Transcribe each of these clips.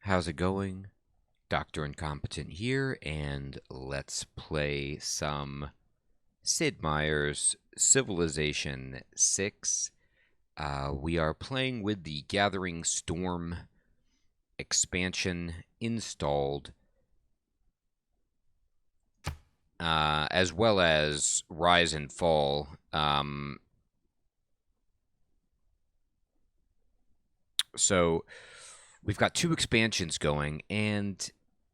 How's it going? Dr. Incompetent here, and let's play some Sid Meier's Civilization 6. We are playing with the Gathering Storm expansion installed, as well as Rise and Fall. So we've got two expansions going, and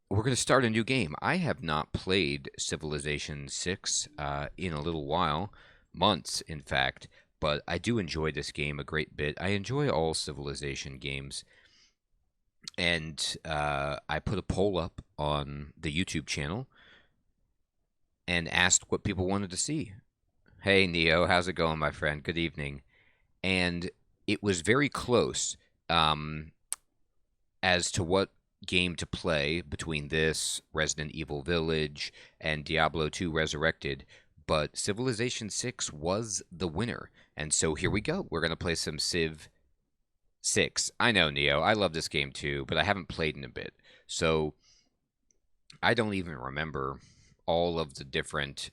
we're going to start a new game. I have not played Civilization 6 in a little while, months in fact, but I do enjoy this game a great bit. I enjoy all Civilization games, and I put a poll up on the YouTube channel and asked what people wanted to see. Hey, Neo, how's it going, my friend? Good evening. And it was very close as to what game to play between this, Resident Evil Village, and Diablo 2 Resurrected, but Civilization 6 was the winner. And so here we go. We're going to play some Civ 6. I know, Neo, I love this game too, but I haven't played in a bit. So I don't even remember all of the different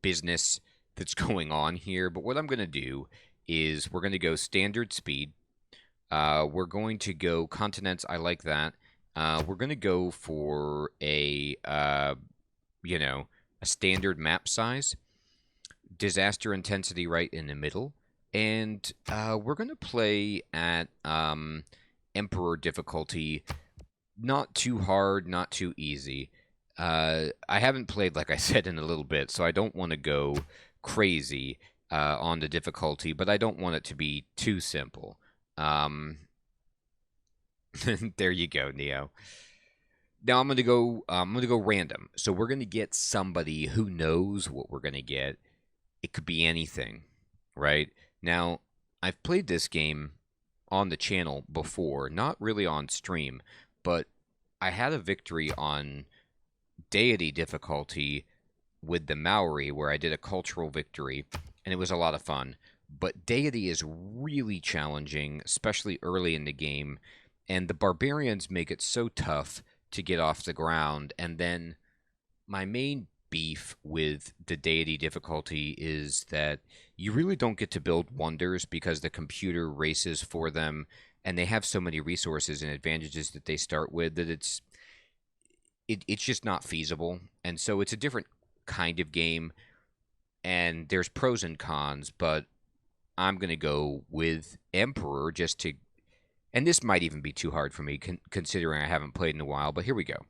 business that's going on here. But what I'm going to do is we're going to go standard speed. We're going to go continents. I like that. We're going to go for a standard map size, disaster intensity right in the middle, and we're going to play at Emperor difficulty, not too hard, not too easy. I haven't played, like I said, in a little bit, so I don't want to go crazy on the difficulty, but I don't want it to be too simple. There you go, Neo. Now I'm gonna go random. So we're gonna get somebody who knows what we're gonna get. It could be anything, right? Now I've played this game on the channel before, not really on stream, but I had a victory on deity difficulty with the Maori where I did a cultural victory, and it was a lot of fun. But deity is really challenging, especially early in the game, and the barbarians make it so tough to get off the ground. And then my main beef with the deity difficulty is that you really don't get to build wonders because the computer races for them, and they have so many resources and advantages that they start with that it's just not feasible. And so it's a different kind of game, and there's pros and cons, but I'm going to go with Emperor just to... And this might even be too hard for me, considering I haven't played in a while, but here we go.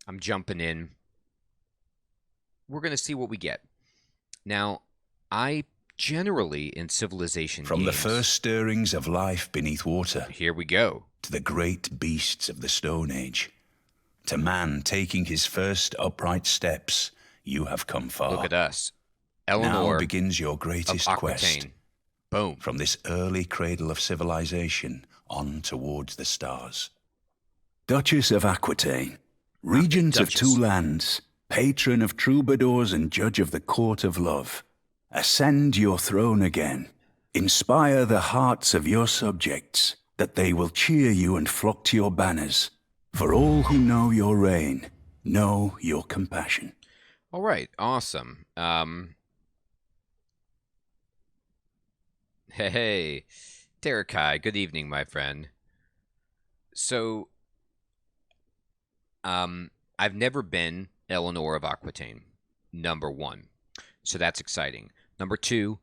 I'm jumping in. We're going to see what we get. Now, I generally, in Civilization From games... the first stirrings of life beneath water... Here we go. ...to the great beasts of the Stone Age, to man taking his first upright steps, you have come far. Look at us. Eleanor now begins your greatest of quest. Aquitaine. Boom. From this early cradle of civilization on towards the stars. Duchess of Aquitaine, regent of two lands, patron of troubadours and judge of the court of love, ascend your throne again. Inspire the hearts of your subjects, that they will cheer you and flock to your banners. For all who know your reign, know your compassion. All right, awesome. Hey, Terakai, good evening, my friend. So, I've never been Eleanor of Aquitaine, number one. So that's exciting. Number two,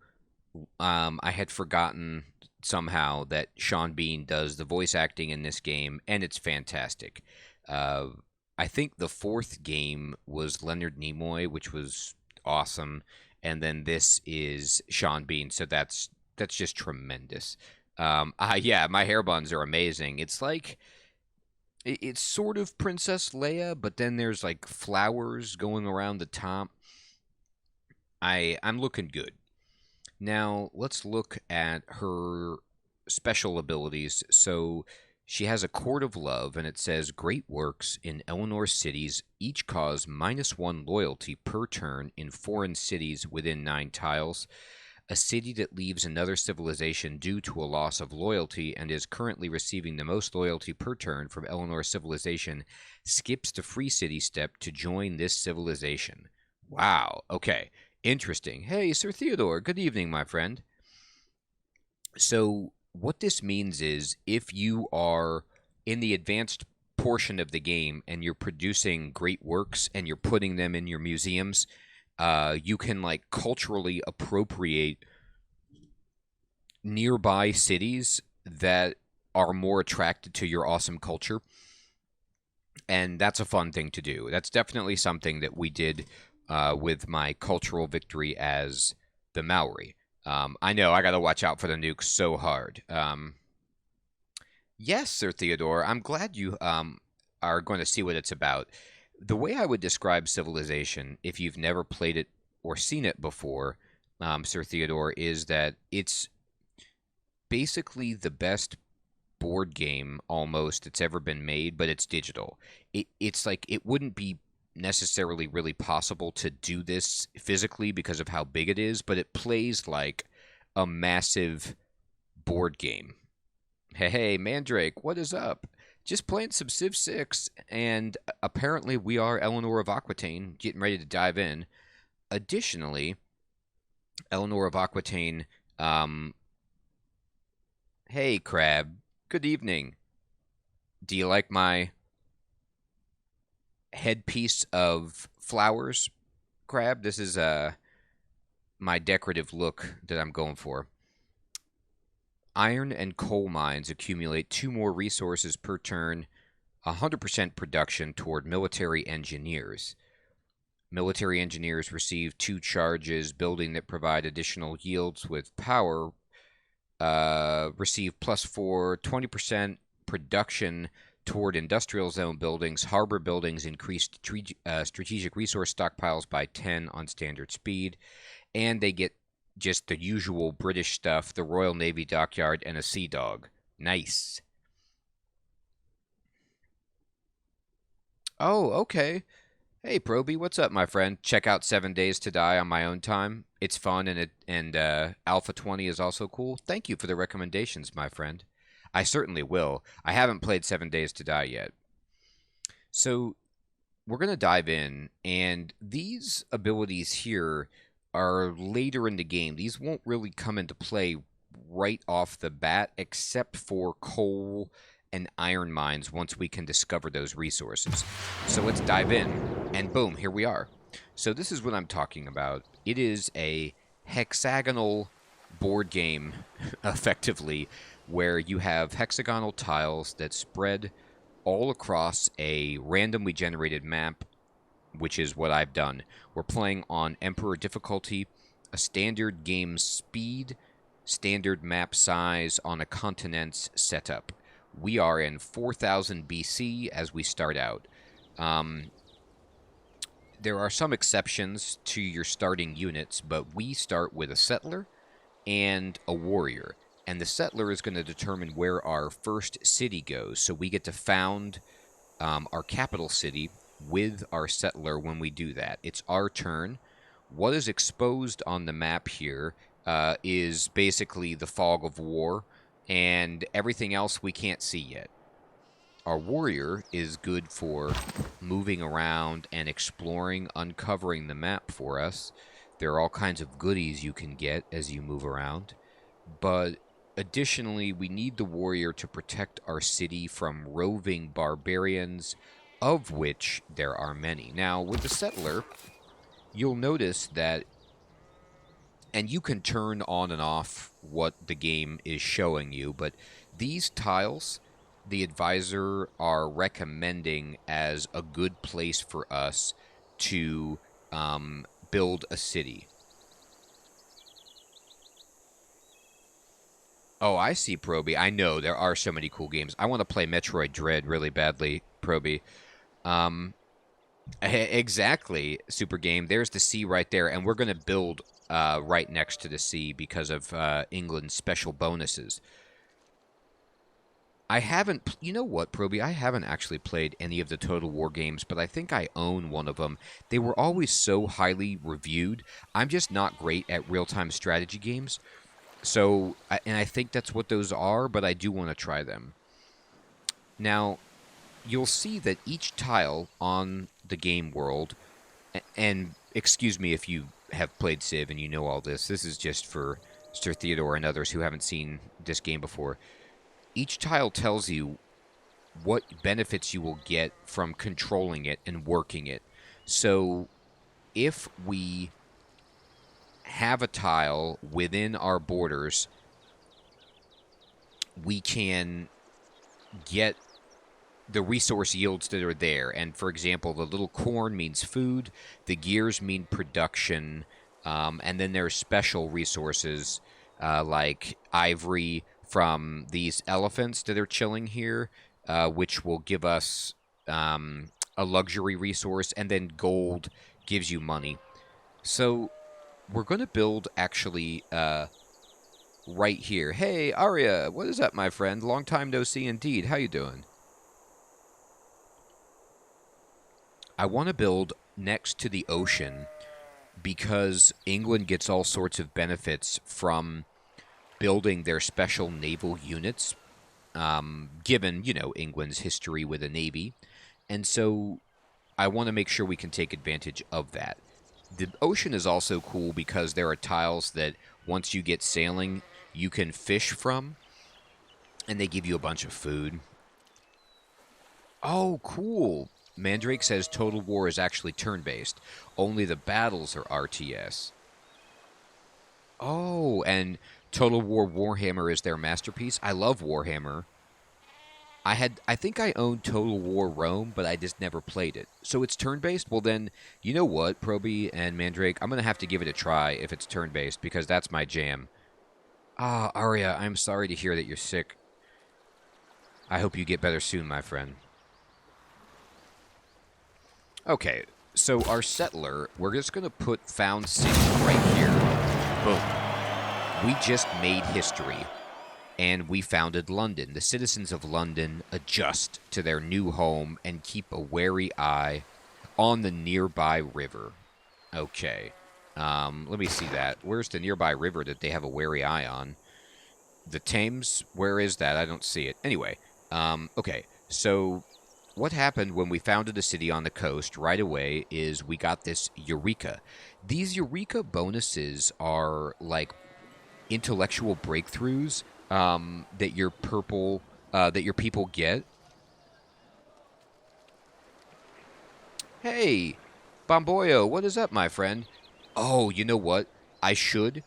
I had forgotten somehow that Sean Bean does the voice acting in this game, and it's fantastic. I think the fourth game was Leonard Nimoy, which was awesome, and then this is Sean Bean, so that's just tremendous. Yeah, my hair buns are amazing. It's like, it's sort of Princess Leia, but then there's like flowers going around the top. I'm looking good. Now, let's look at her special abilities. So, she has a Court of Love, and it says, Great works in Eleanor cities each cause -1 loyalty per turn in foreign cities within 9 tiles. A city that leaves another civilization due to a loss of loyalty and is currently receiving the most loyalty per turn from Eleanor's civilization skips the free city step to join this civilization. Wow. Okay. Interesting. Hey, Sir Theodore. Good evening, my friend. So, what this means is if you are in the advanced portion of the game and you're producing great works and you're putting them in your museums, you can like culturally appropriate nearby cities that are more attracted to your awesome culture. And that's a fun thing to do. That's definitely something that we did with my cultural victory as the Maori. I know I got to watch out for the nukes so hard. Yes, Sir Theodore, I'm glad you are going to see what it's about. The way I would describe Civilization, if you've never played it or seen it before, Sir Theodore, is that it's basically the best board game almost that's ever been made, but it's digital. It's like it wouldn't be necessarily really possible to do this physically because of how big it is, but it plays like a massive board game. Hey, Mandrake, what is up? Just playing some Civ 6, and apparently we are Eleanor of Aquitaine, getting ready to dive in. Additionally, Eleanor of Aquitaine, hey, Crab, good evening. Do you like my headpiece of flowers, Crab? This is my decorative look that I'm going for. Iron and coal mines accumulate 2 more resources per turn, 100% production toward military engineers. Military engineers receive 2 charges, building that provide additional yields with power, receive +4, 20% production toward industrial zone buildings. Harbor buildings increase strategic resource stockpiles by 10 on standard speed, and they get just the usual British stuff, the Royal Navy dockyard, and a sea dog. Nice. Oh, okay. Hey, Proby, what's up, my friend? Check out 7 Days to Die on my own time. It's fun, and Alpha 20 is also cool. Thank you for the recommendations, my friend. I certainly will. I haven't played 7 Days to Die yet. So, we're going to dive in, and these abilities here are later in the game. These won't really come into play right off the bat, except for coal and iron mines once we can discover those resources. So let's dive in, and boom, here we are. So this is what I'm talking about. It is a hexagonal board game, effectively, where you have hexagonal tiles that spread all across a randomly generated map, which is what I've done. We're playing on Emperor difficulty, a standard game speed, standard map size on a continent's setup. We are in 4000 BC as we start out. There are some exceptions to your starting units, but we start with a settler and a warrior. And the settler is going to determine where our first city goes. So we get to found our capital city with our settler when we do that. It's our turn. What is exposed on the map here is basically the fog of war, and everything else we can't see yet. Our warrior is good for moving around and exploring, uncovering the map for us. There are all kinds of goodies you can get as you move around. But additionally, we need the warrior to protect our city from roving barbarians, of which there are many. Now, with the settler, you'll notice that, and you can turn on and off what the game is showing you, but these tiles, the advisor are recommending as a good place for us to build a city. Oh, I see, Proby. I know there are so many cool games. I want to play Metroid Dread really badly, Proby. Exactly, Super Game. There's the sea right there, and we're going to build right next to the sea because of England's special bonuses. I haven't. You know what, Proby? I haven't actually played any of the Total War games, but I think I own one of them. They were always so highly reviewed. I'm just not great at real-time strategy games. So, and I think that's what those are, but I do want to try them. Now, you'll see that each tile on the game world, and excuse me if you have played Civ and you know all this, this is just for Sir Theodore and others who haven't seen this game before. Each tile tells you what benefits you will get from controlling it and working it. So if we have a tile within our borders, we can get the resource yields that are there. And for example, the little corn means food, the gears mean production, and then there's special resources like ivory from these elephants that are chilling here, which will give us a luxury resource, and then gold gives you money. So we're going to build actually right here. Hey, Arya, what is up, my friend? Long time no see indeed. How you doing? I want to build next to the ocean because England gets all sorts of benefits from building their special naval units, given, England's history with a navy. And so I want to make sure we can take advantage of that. The ocean is also cool because there are tiles that once you get sailing, you can fish from, and they give you a bunch of food. Oh, cool. Mandrake says Total War is actually turn-based. Only the battles are RTS. Oh, and Total War Warhammer is their masterpiece. I love Warhammer. I think I owned Total War Rome, but I just never played it. So it's turn-based? Well then, you know what, Proby and Mandrake, I'm going to have to give it a try if it's turn-based, because that's my jam. Ah, Arya, I'm sorry to hear that you're sick. I hope you get better soon, my friend. Okay, so our settler, we're just going to put Found City right here. Boom. We just made history, and we founded London. The citizens of London adjust to their new home and keep a wary eye on the nearby river. Okay, let me see that. Where's the nearby river that they have a wary eye on? The Thames? Where is that? I don't see it. Anyway, okay, so what happened when we founded a city on the coast right away is we got this Eureka. These Eureka bonuses are like intellectual breakthroughs that your people get. Hey, Bomboyo, what is up, my friend? Oh, you know what? I should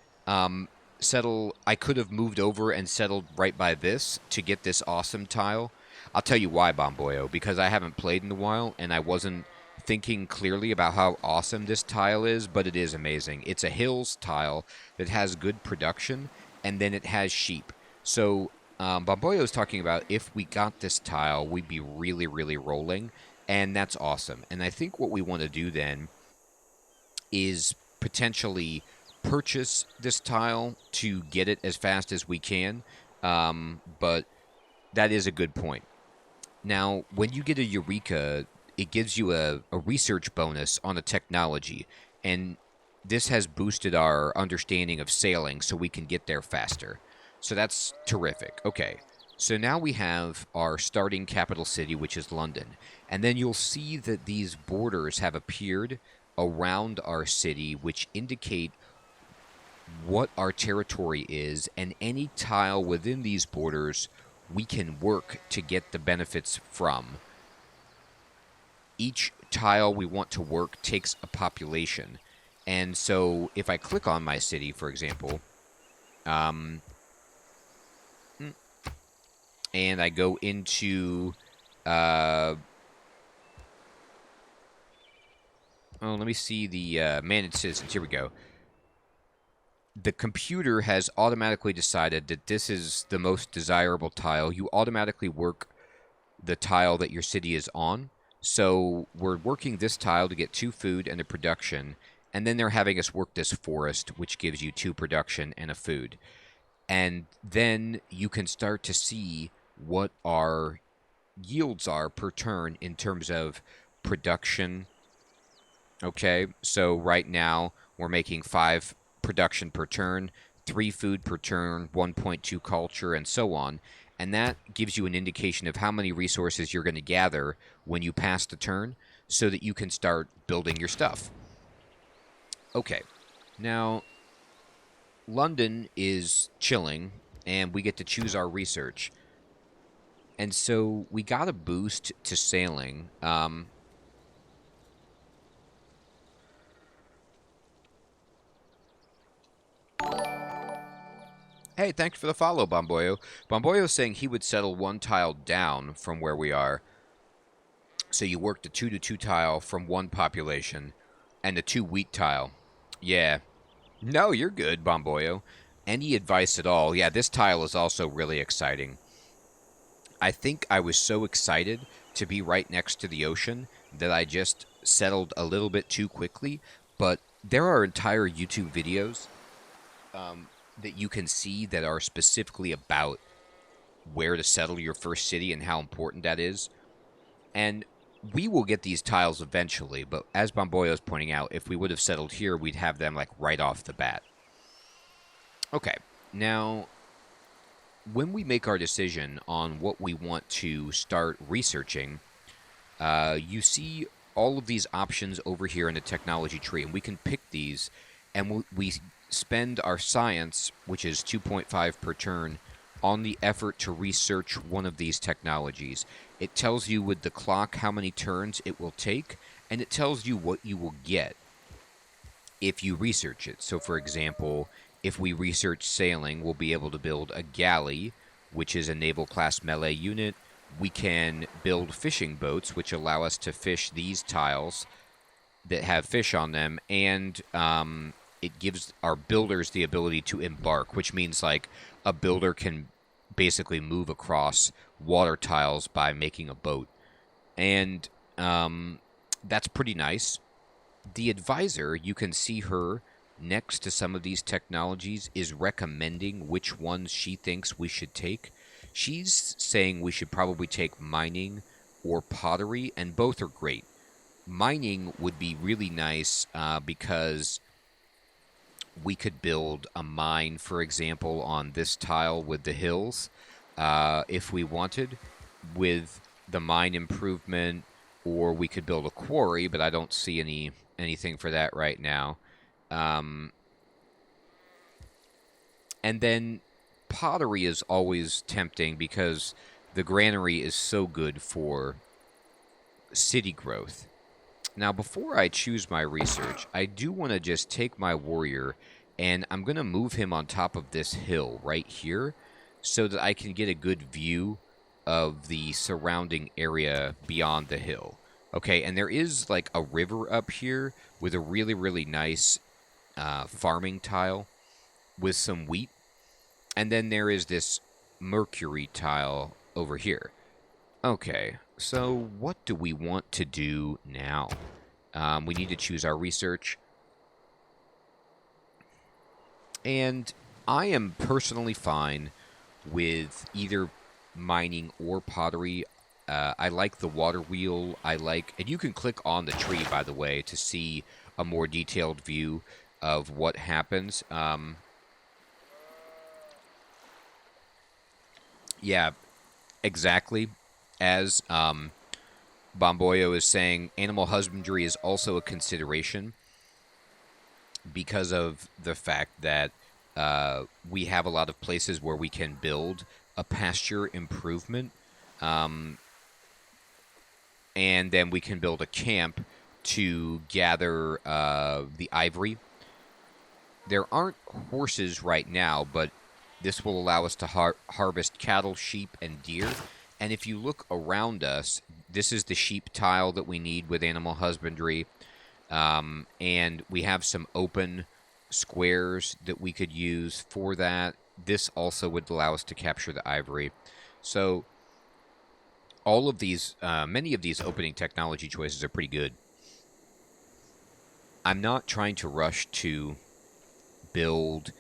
settle. I could have moved over and settled right by this to get this awesome tile. I'll tell you why, Bomboyo, because I haven't played in a while and I wasn't thinking clearly about how awesome this tile is, but it is amazing. It's a hills tile that has good production, and then it has sheep. So Bomboyo is talking about if we got this tile, we'd be really, really rolling, and that's awesome. And I think what we want to do then is potentially purchase this tile to get it as fast as we can, but that is a good point. Now, when you get a Eureka, it gives you a research bonus on a technology, and this has boosted our understanding of sailing so we can get there faster. So that's terrific. Okay, so now we have our starting capital city, which is London. And then you'll see that these borders have appeared around our city, which indicate what our territory is, and any tile within these borders we can work to get the benefits from. Each tile we want to work takes a population. And so if I click on my city, for example, and I go into let me see the managed citizens. Here we go. The computer has automatically decided that this is the most desirable tile. You automatically work the tile that your city is on. So we're working this tile to get 2 food and a production, and then they're having us work this forest, which gives you 2 production and a food. And then you can start to see what our yields are per turn in terms of production. Okay, so right now we're making 5 production per turn, 3 food per turn, 1.2 culture, and so on. And that gives you an indication of how many resources you're going to gather when you pass the turn so that you can start building your stuff. Okay, now London is chilling, and we get to choose our research. And so we got a boost to sailing. Hey, thanks for the follow, Bomboyo. Bomboyo's saying he would settle 1 tile down from where we are. So you work the 2 to 2 tile from 1 population and the 2 wheat tile. Yeah. No, you're good, Bomboyo. Any advice at all? Yeah, this tile is also really exciting. I think I was so excited to be right next to the ocean that I just settled a little bit too quickly. But there are entire YouTube videos that you can see that are specifically about where to settle your first city and how important that is. And we will get these tiles eventually, but as Bomboyo is pointing out, if we would have settled here, we'd have them like right off the bat. Okay, now when we make our decision on what we want to start researching, you see all of these options over here in the technology tree, and we can pick these, and we spend our science, which is 2.5 per turn, on the effort to research one of these technologies. It tells you with the clock how many turns it will take, and it tells you what you will get if you research it. So, for example, if we research sailing, we'll be able to build a galley, which is a naval class melee unit. We can build fishing boats, which allow us to fish these tiles that have fish on them, and it gives our builders the ability to embark, which means like a builder can basically move across water tiles by making a boat. And that's pretty nice. The advisor, you can see her next to some of these technologies, is recommending which ones she thinks we should take. She's saying we should probably take mining or pottery, and both are great. Mining would be really nice because we could build a mine, for example, on this tile with the hills if we wanted, with the mine improvement, or we could build a quarry, but I don't see anything for that right now. And then pottery is always tempting because the granary is so good for city growth. Now, before I choose my research, I do want to just take my warrior, and I'm going to move him on top of this hill right here so that I can get a good view of the surrounding area beyond the hill. Okay, and there is like a river up here with a really, really nice farming tile with some wheat. And then there is this mercury tile over here. Okay, so what do we want to do now? We need to choose our research. And I am personally fine with either mining or pottery. I like the water wheel. And you can click on the tree, by the way, to see a more detailed view of what happens. Yeah, exactly. As Bomboyo is saying, animal husbandry is also a consideration because of the fact that we have a lot of places where we can build a pasture improvement, and then we can build a camp to gather the ivory. There aren't horses right now, but this will allow us to harvest cattle, sheep, and deer. And if you look around us, this is the sheep tile that we need with animal husbandry. And we have some open squares that we could use for that. This also would allow us to capture the ivory. So all of these, many of these opening technology choices are pretty good. I'm not trying to rush to build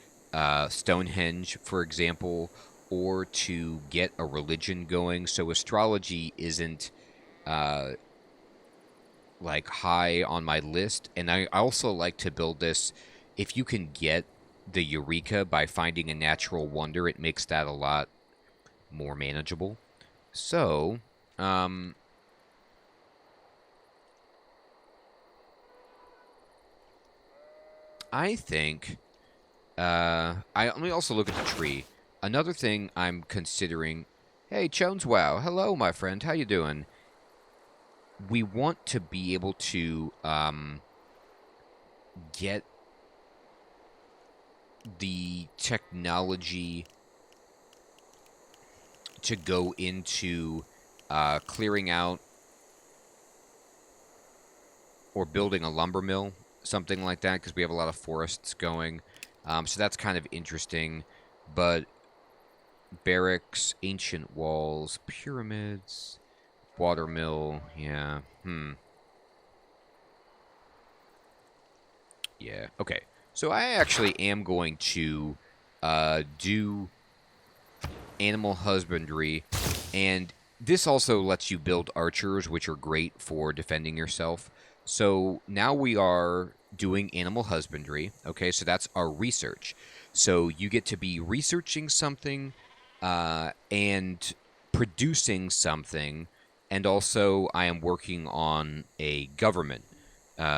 Stonehenge, for example, or to get a religion going. So astrology isn't like high on my list. And I also like to build this. If you can get the Eureka by finding a natural wonder, it makes that a lot more manageable. So, I think let me also look at the tree. Another thing I'm considering. Hey, Jones. Wow. Hello, my friend. How you doing? We want to be able to get the technology to go into clearing out or building a lumber mill, something like that, because we have a lot of forests going. So that's kind of interesting. But barracks, ancient walls, pyramids, water mill, yeah. Yeah, okay. So I actually am going to do animal husbandry, and this also lets you build archers, which are great for defending yourself. So now we are doing animal husbandry. Okay, so that's our research. So you get to be researching something and producing something, and also I am working on a government.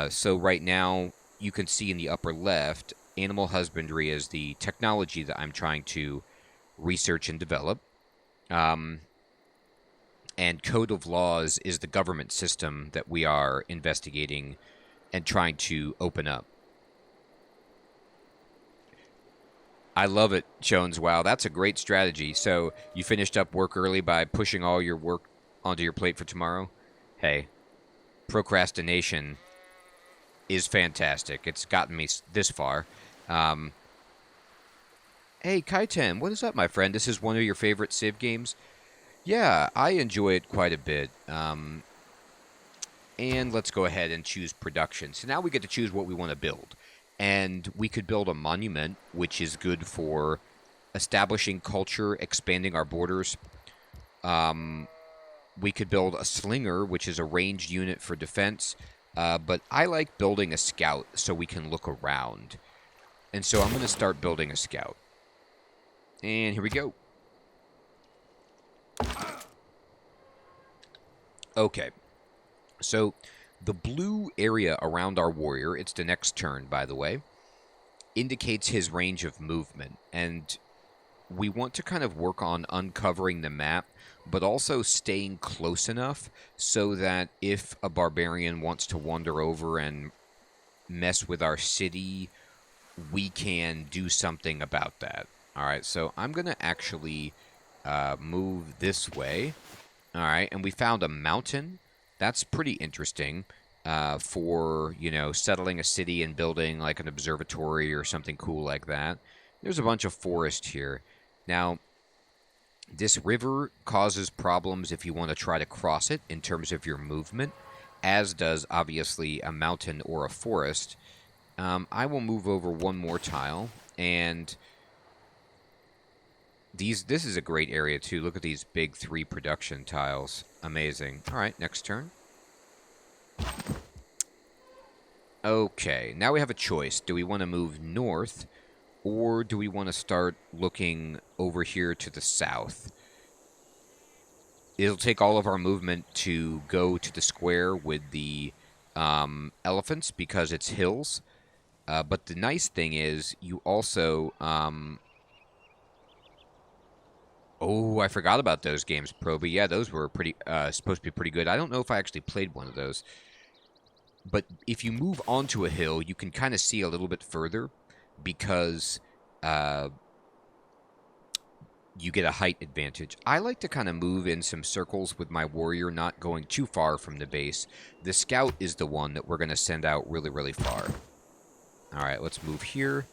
So right now, you can see in the upper left, animal husbandry is the technology that I'm trying to research and develop. Um, and Code of Laws is the government system that we are investigating and trying to open up. I love it, Jones. Wow, that's a great strategy. So you finished up work early by pushing all your work onto your plate for tomorrow? Hey, procrastination is fantastic. It's gotten me this far. Um, hey, Kaiten, what is up, my friend? This is one of your favorite Civ games? Yeah, I enjoy it quite a bit. And let's go ahead and choose production. So now we get to choose what we want to build. And we could build a monument, which is good for establishing culture, expanding our borders. We could build a slinger, which is a ranged unit for defense. But I like building a scout so we can look around. And so I'm going to start building a scout. And here we go. Okay. So the blue area around our warrior, it's the next turn, by the way, indicates his range of movement. And we want to kind of work on uncovering the map, but also staying close enough so that if a barbarian wants to wander over and mess with our city, we can do something about that. All right, so I'm going to actually move this way. All right, and we found a mountain. That's pretty interesting for, settling a city and building like an observatory or something cool like that. There's a bunch of forest here. Now, this river causes problems if you want to try to cross it in terms of your movement, as does, obviously, a mountain or a forest. I will move over one more tile, and this is a great area, too. Look at these big 3 production tiles. Amazing. All right, next turn. Okay, now we have a choice. Do we want to move north, or do we want to start looking over here to the south? It'll take all of our movement to go to the square with the elephants because it's hills. But the nice thing is you also... Oh, I forgot about those games, Proby. Yeah, those were pretty supposed to be pretty good. I don't know if I actually played one of those. But if you move onto a hill, you can kind of see a little bit further because you get a height advantage. I like to kind of move in some circles with my warrior, not going too far from the base. The scout is the one that we're going to send out really, really far. All right, let's move here.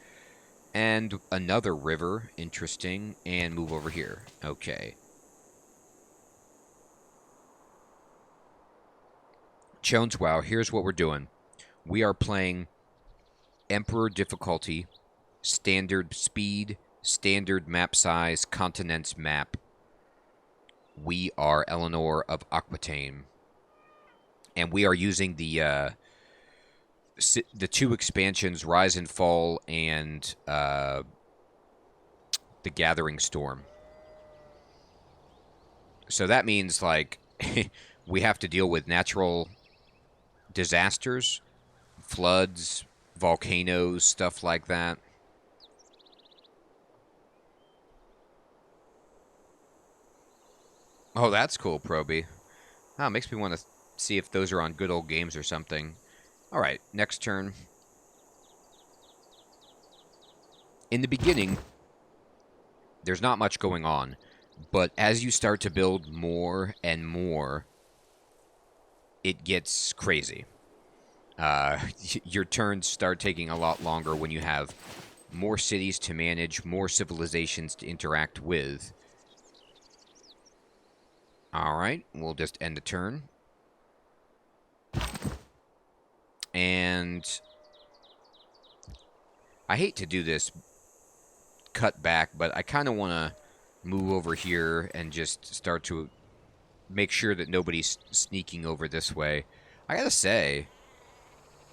And another river, interesting, and move over here. Okay. Jones, wow, here's what we're doing. We are playing Emperor difficulty, standard speed, standard map size, continents map. We are Eleanor of Aquitaine. And we are using the 2 expansions, Rise and Fall, and the Gathering Storm. So that means, like, we have to deal with natural disasters, floods, volcanoes, stuff like that. Oh, that's cool, Proby. Oh, makes me want to see if those are on Good Old Games or something. All right, next turn. In the beginning, there's not much going on, but as you start to build more and more, it gets crazy. Your turns start taking a lot longer when you have more cities to manage, more civilizations to interact with. All right, we'll just end the turn. And I hate to do this cut back, but I kind of want to move over here and just start to make sure that nobody's sneaking over this way. I gotta say,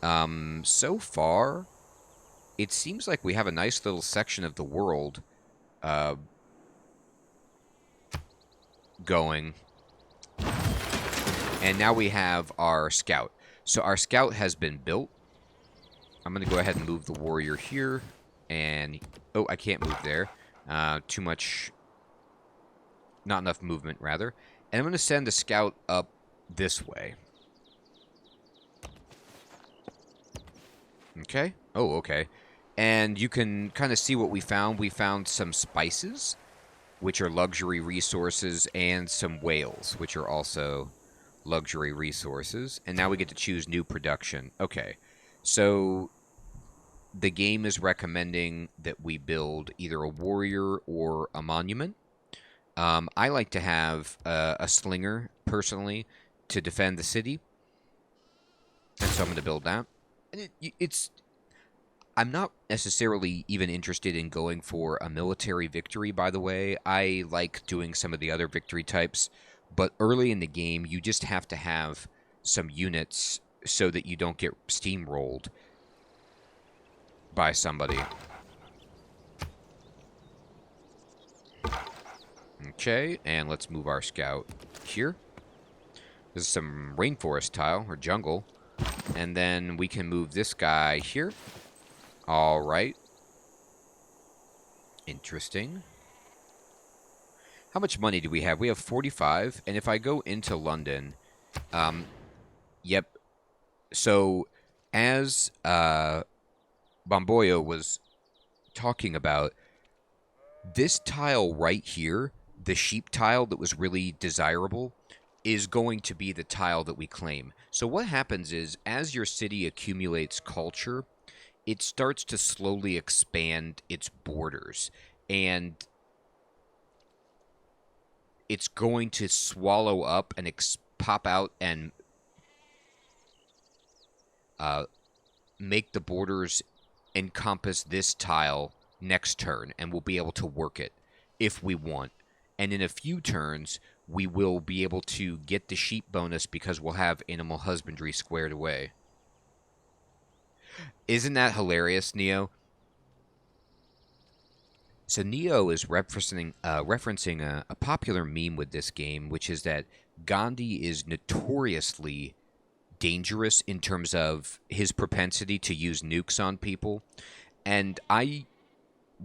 so far, it seems like we have a nice little section of the world going. And now we have our scout. So our scout has been built. I'm going to go ahead and move the warrior here. And, oh, I can't move there. Too much, not enough movement, rather. And I'm going to send the scout up this way. Okay. Oh, okay. And you can kind of see what we found. We found some spices, which are luxury resources, and some whales, which are also luxury resources. And now we get to choose new production. Okay. So the game is recommending that we build either a warrior or a monument. I like to have a slinger, personally, to defend the city. And so I'm going to build that. And it's... I'm not necessarily even interested in going for a military victory, by the way. I like doing some of the other victory types. But early in the game, you just have to have some units so that you don't get steamrolled by somebody. Okay, and let's move our scout here. This is some rainforest tile, or jungle. And then we can move this guy here. All right. Interesting. How much money do we have? We have 45, and if I go into London, yep. So, as Bomboyo was talking about, this tile right here, the sheep tile that was really desirable, is going to be the tile that we claim. So what happens is, as your city accumulates culture, it starts to slowly expand its borders, and it's going to swallow up and pop out and make the borders encompass this tile next turn, and we'll be able to work it if we want. And in a few turns, we will be able to get the sheep bonus because we'll have animal husbandry squared away. Isn't that hilarious, Neo? So Neo is referencing a popular meme with this game, which is that Gandhi is notoriously dangerous in terms of his propensity to use nukes on people. And I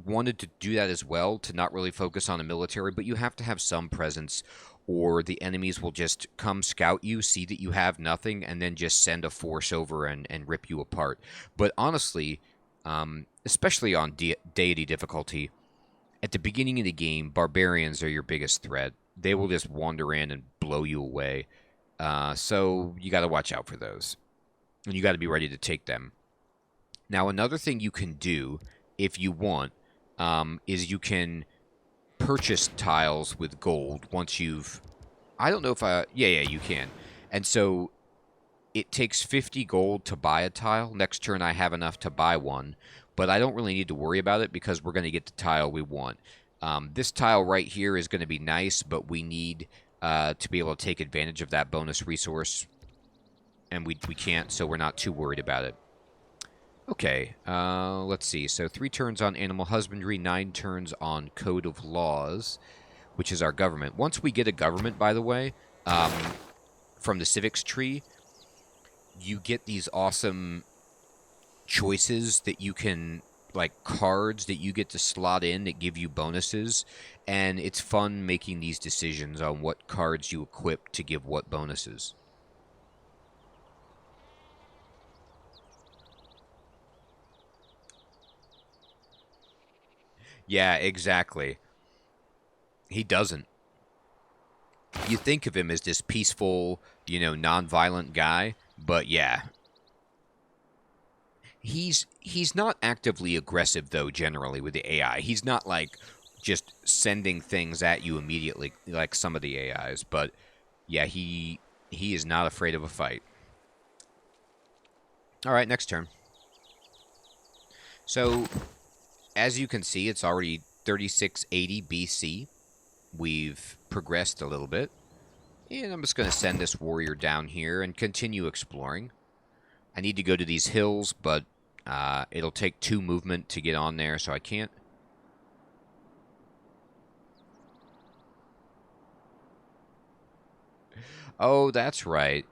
wanted to do that as well, to not really focus on a military, but you have to have some presence, or the enemies will just come scout you, see that you have nothing, and then just send a force over and rip you apart. But honestly, especially on deity difficulty, at the beginning of the game, barbarians are your biggest threat. They will just wander in and blow you away. So you got to watch out for those. And you got to be ready to take them. Now, another thing you can do, if you want, is you can purchase tiles with gold once you've... I don't know if I... Yeah, you can. And so it takes 50 gold to buy a tile. Next turn I have enough to buy one, but I don't really need to worry about it because we're going to get the tile we want. This tile right here is going to be nice, but we need to be able to take advantage of that bonus resource, and we can't, so we're not too worried about it. Okay, let's see. So 3 turns on Animal Husbandry, 9 turns on Code of Laws, which is our government. Once we get a government, by the way, from the civics tree, you get these awesome choices that you can, like cards that you get to slot in that give you bonuses, and it's fun making these decisions on what cards you equip to give what bonuses. Yeah, exactly. He doesn't. You think of him as this peaceful, non-violent guy, but yeah. He's not actively aggressive, though, generally, with the AI. He's not, like, just sending things at you immediately like some of the AIs, but yeah, he is not afraid of a fight. All right, next turn. So, as you can see, it's already 3680 BC. We've progressed a little bit. And I'm just going to send this warrior down here and continue exploring. I need to go to these hills, but it'll take 2 movement to get on there, so I can't. Oh, that's right.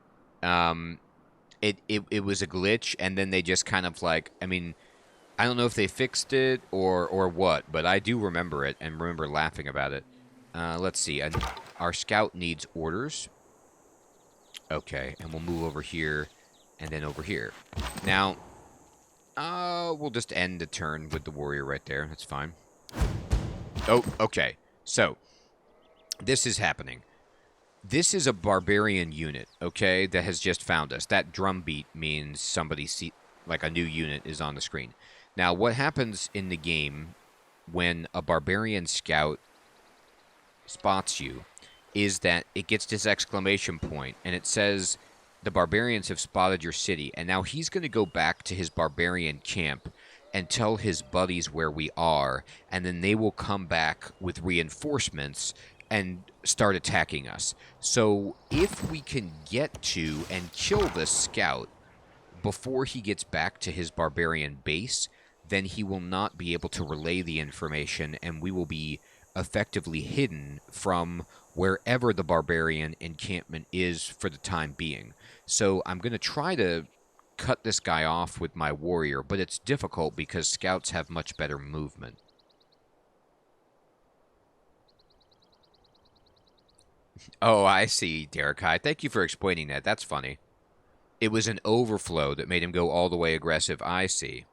It was a glitch, and then they just kind of like, I mean, I don't know if they fixed it or what, but I do remember it and remember laughing about it. Let's see. Our scout needs orders. Okay, and we'll move over here and then over here. Now, we'll just end the turn with the warrior right there. That's fine. Oh, okay. So, this is happening. This is a barbarian unit, okay, that has just found us. That drum beat means somebody like a new unit is on the screen. Now, what happens in the game when a barbarian scout spots you is that it gets this exclamation point, and it says, the barbarians have spotted your city, and now he's going to go back to his barbarian camp and tell his buddies where we are, and then they will come back with reinforcements and start attacking us. So if we can get to and kill this scout before he gets back to his barbarian base, then he will not be able to relay the information, and we will be effectively hidden from wherever the barbarian encampment is for the time being. So I'm going to try to cut this guy off with my warrior, but it's difficult because scouts have much better movement. Oh, I see, Derek. Hi. Thank you for explaining that. That's funny. It was an overflow that made him go all the way aggressive. I see.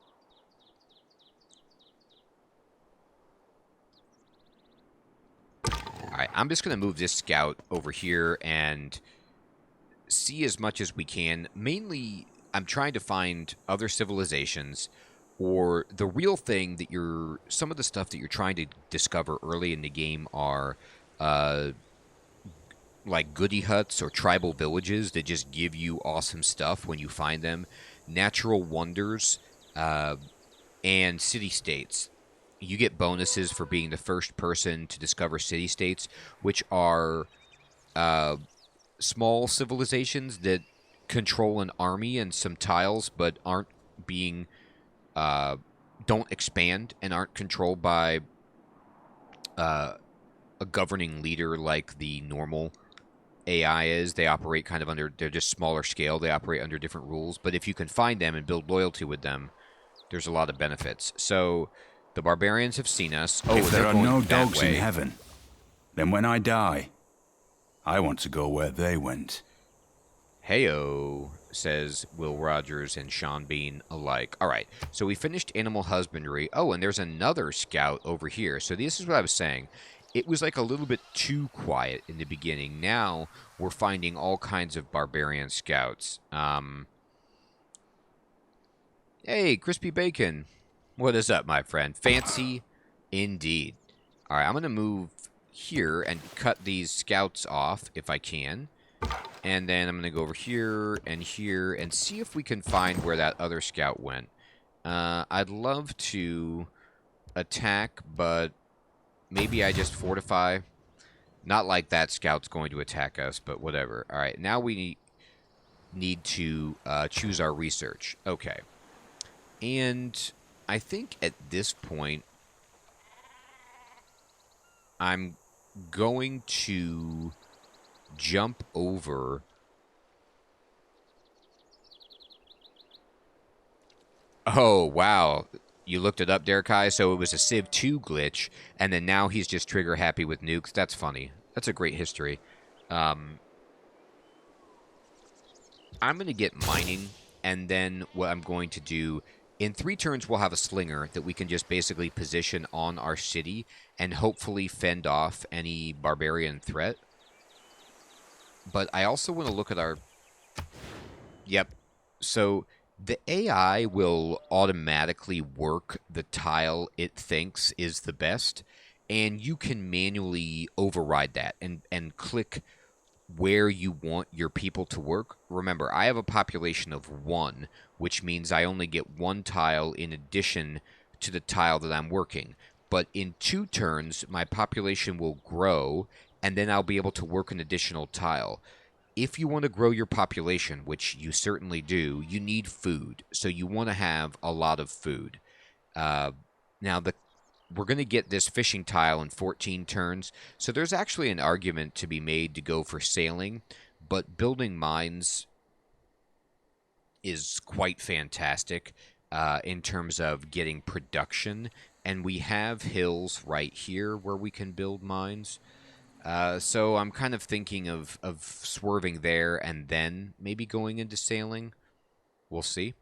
Alright, I'm just going to move this scout over here and see as much as we can. Mainly, I'm trying to find other civilizations, or the real thing that some of the stuff that you're trying to discover early in the game are like goody huts or tribal villages that just give you awesome stuff when you find them, natural wonders, and city-states. You get bonuses for being the first person to discover city-states, which are small civilizations that control an army and some tiles, but aren't being don't expand and aren't controlled by a governing leader like the normal AI is. They operate kind of they're just smaller scale. They operate under different rules. But if you can find them and build loyalty with them, there's a lot of benefits. So the barbarians have seen us. Oh, if there are no dogs in heaven, then when I die, I want to go where they went. Heyo, says Will Rogers and Sean Bean alike. All right, so we finished Animal Husbandry. Oh, and there's another scout over here. So this is what I was saying. It was like a little bit too quiet in the beginning. Now we're finding all kinds of barbarian scouts. Hey, Crispy Bacon. What is up, my friend? Fancy indeed. All right, I'm going to move here and cut these scouts off if I can. And then I'm going to go over here and see if we can find where that other scout went. I'd love to attack, but maybe I just fortify. Not like that scout's going to attack us, but whatever. All right, now we need to choose our research. Okay. And I think at this point, I'm going to jump over. Oh, wow. You looked it up, Derekai? So it was a Civ 2 glitch, and then now he's just trigger happy with nukes. That's funny. That's a great history. I'm going to get mining, and then what I'm going to do, in 3 turns, we'll have a slinger that we can just basically position on our city and hopefully fend off any barbarian threat. But I also want to look at our... Yep. So the AI will automatically work the tile it thinks is the best, and you can manually override that and click where you want your people to work. Remember, I have a population of 1, which means I only get 1 tile in addition to the tile that I'm working. But in 2 turns, my population will grow, and then I'll be able to work an additional tile. If you want to grow your population, which you certainly do, you need food. So you want to have a lot of food. Now, we're going to get this fishing tile in 14 turns. So there's actually an argument to be made to go for sailing. But building mines is quite fantastic in terms of getting production. And we have hills right here where we can build mines. So I'm kind of thinking of swerving there and then maybe going into sailing. We'll see.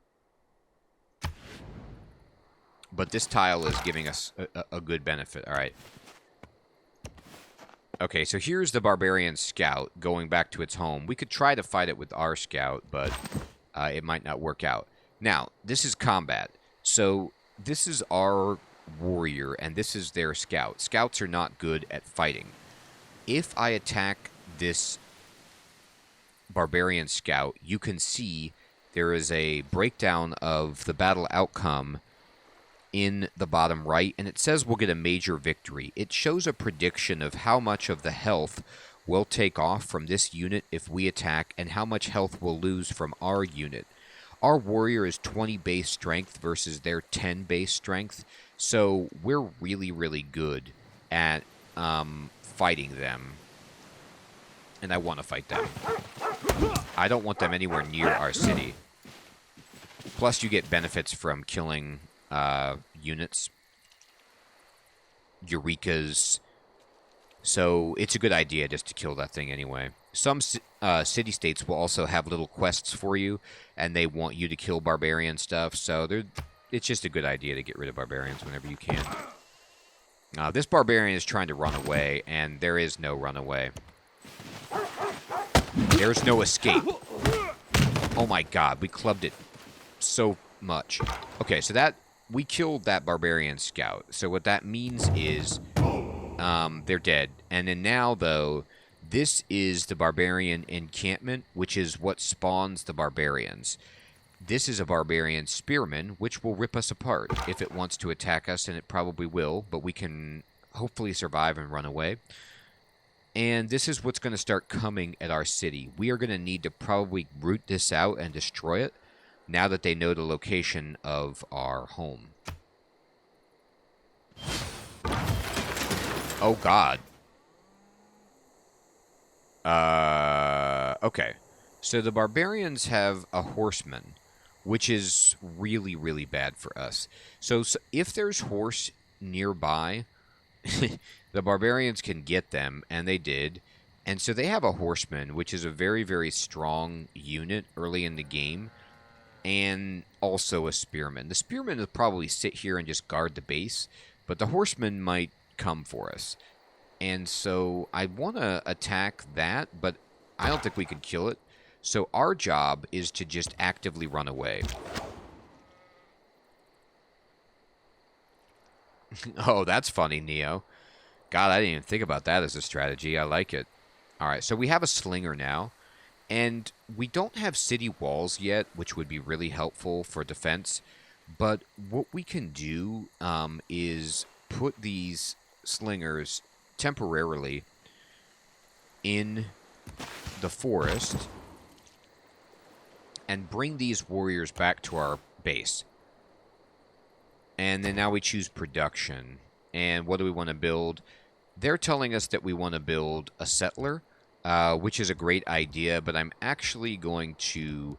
But this tile is giving us a good benefit. All right. Okay, so here's the Barbarian Scout going back to its home. We could try to fight it with our Scout, but it might not work out. Now, this is combat. So this is our warrior, and this is their Scout. Scouts are not good at fighting. If I attack this Barbarian Scout, you can see there is a breakdown of the battle outcome in the bottom right, and it says we'll get a major victory. It shows a prediction of how much of the health we'll take off from this unit if we attack, and how much health we'll lose from our unit. Our warrior is 20 base strength versus their 10 base strength, so we're really, really good at fighting them. And I want to fight them. I don't want them anywhere near our city. Plus, you get benefits from killing units. Eurekas. So it's a good idea just to kill that thing anyway. Some city-states will also have little quests for you, and they want you to kill barbarian stuff, so it's just a good idea to get rid of barbarians whenever you can. This barbarian is trying to run away, and there is no runaway. There's no escape. Oh my god, we clubbed it so much. Okay, so we killed that Barbarian Scout. So what that means is they're dead. And then now, though, this is the Barbarian Encampment, which is what spawns the barbarians. This is a Barbarian Spearman, which will rip us apart if it wants to attack us, and it probably will, but we can hopefully survive and run away. And this is what's going to start coming at our city. We are going to need to probably root this out and destroy it now that they know the location of our home. Oh, God. Okay. So the barbarians have a horseman, which is really, really bad for us. So if there's horse nearby, the barbarians can get them, and they did. And so they have a horseman, which is a very, very strong unit early in the game, and also a spearman. The spearman will probably sit here and just guard the base, but the horseman might come for us. And so I want to attack that, but I don't think we could kill it. So our job is to just actively run away. Oh, that's funny, Neo. God, I didn't even think about that as a strategy. I like it. All right, so we have a slinger now. And we don't have city walls yet, which would be really helpful for defense. But what we can do is put these slingers temporarily in the forest and bring these warriors back to our base. And then now we choose production. And what do we want to build? They're telling us that we want to build a settler, which is a great idea, but I'm actually going to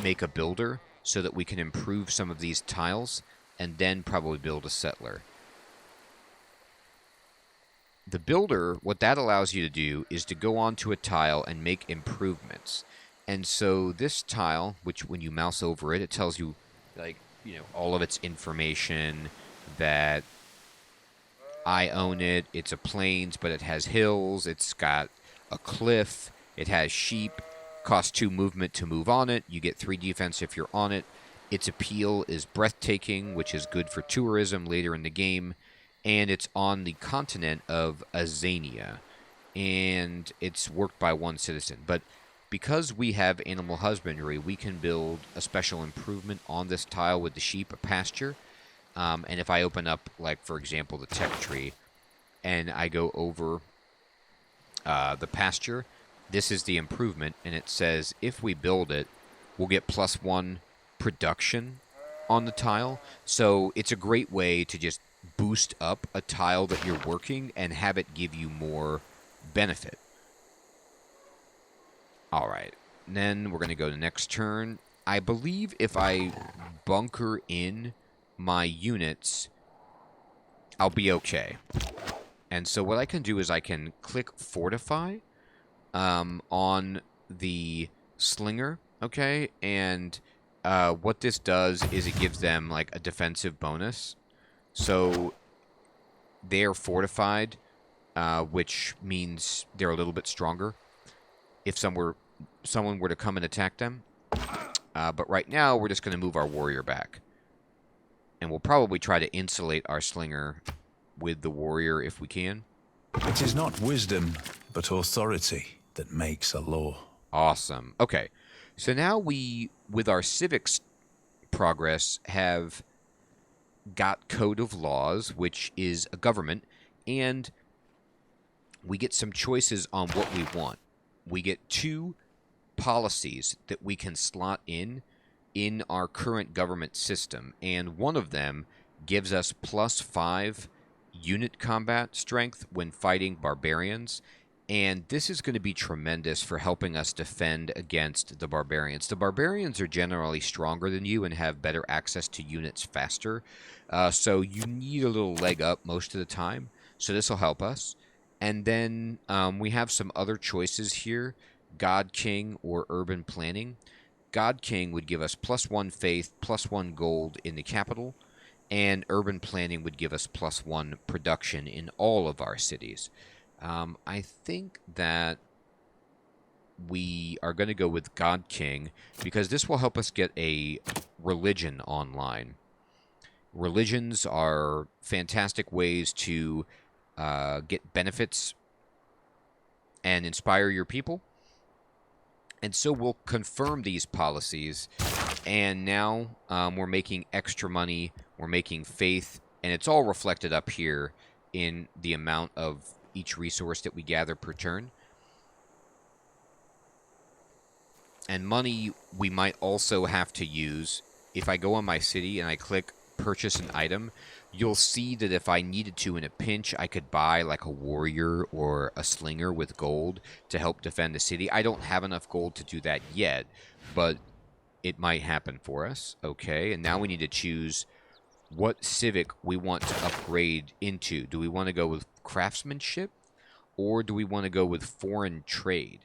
make a builder so that we can improve some of these tiles and then probably build a settler. The builder, what that allows you to do is to go onto a tile and make improvements. And so this tile, which when you mouse over it, it tells you, like, you know, all of its information, that I own it. It's a plains, but it has hills. It's got a cliff. It has sheep. Costs 2 movement to move on it. You get 3 defense if you're on it. Its appeal is breathtaking, which is good for tourism later in the game. And it's on the continent of Azania. And it's worked by 1 citizen. But because we have animal husbandry, we can build a special improvement on this tile with the sheep, a pasture. And if I open up, like, for example, the tech tree, and I go over the pasture, this is the improvement, and it says if we build it, we'll get +1 production on the tile. So it's a great way to just boost up a tile that you're working and have it give you more benefit. All right, and then we're going to go to next turn. I believe if I bunker in my units, I'll be okay. And so what I can do is I can click Fortify on the slinger, okay? And what this does is it gives them, like, a defensive bonus. So they're fortified, which means they're a little bit stronger if someone were to come and attack them. But right now, we're just going to move our warrior back. And we'll probably try to insulate our slinger with the warrior if we can. It is not wisdom, but authority that makes a law. Awesome. Okay. So now we, with our civics progress, have got Code of Laws, which is a government, and we get some choices on what we want. We get 2 policies that we can slot in our current government system, and one of them gives us +5 unit combat strength when fighting barbarians, and this is going to be tremendous for helping us defend against the barbarians. The barbarians are generally stronger than you and have better access to units faster, so you need a little leg up most of the time, so this will help us. And then we have some other choices here, God King or Urban Planning. God King would give us +1 faith, +1 gold in the capital, and Urban Planning would give us +1 production in all of our cities. I think that we are going to go with God King because this will help us get a religion online. Religions are fantastic ways to get benefits and inspire your people. And so we'll confirm these policies, and now we're making extra money, we're making faith, and it's all reflected up here in the amount of each resource that we gather per turn. And money we might also have to use. If I go on my city and I click purchase an item, you'll see that if I needed to in a pinch, I could buy like a warrior or a slinger with gold to help defend the city. I don't have enough gold to do that yet, but it might happen for us. Okay, and now we need to choose what civic we want to upgrade into. Do we want to go with craftsmanship or do we want to go with foreign trade?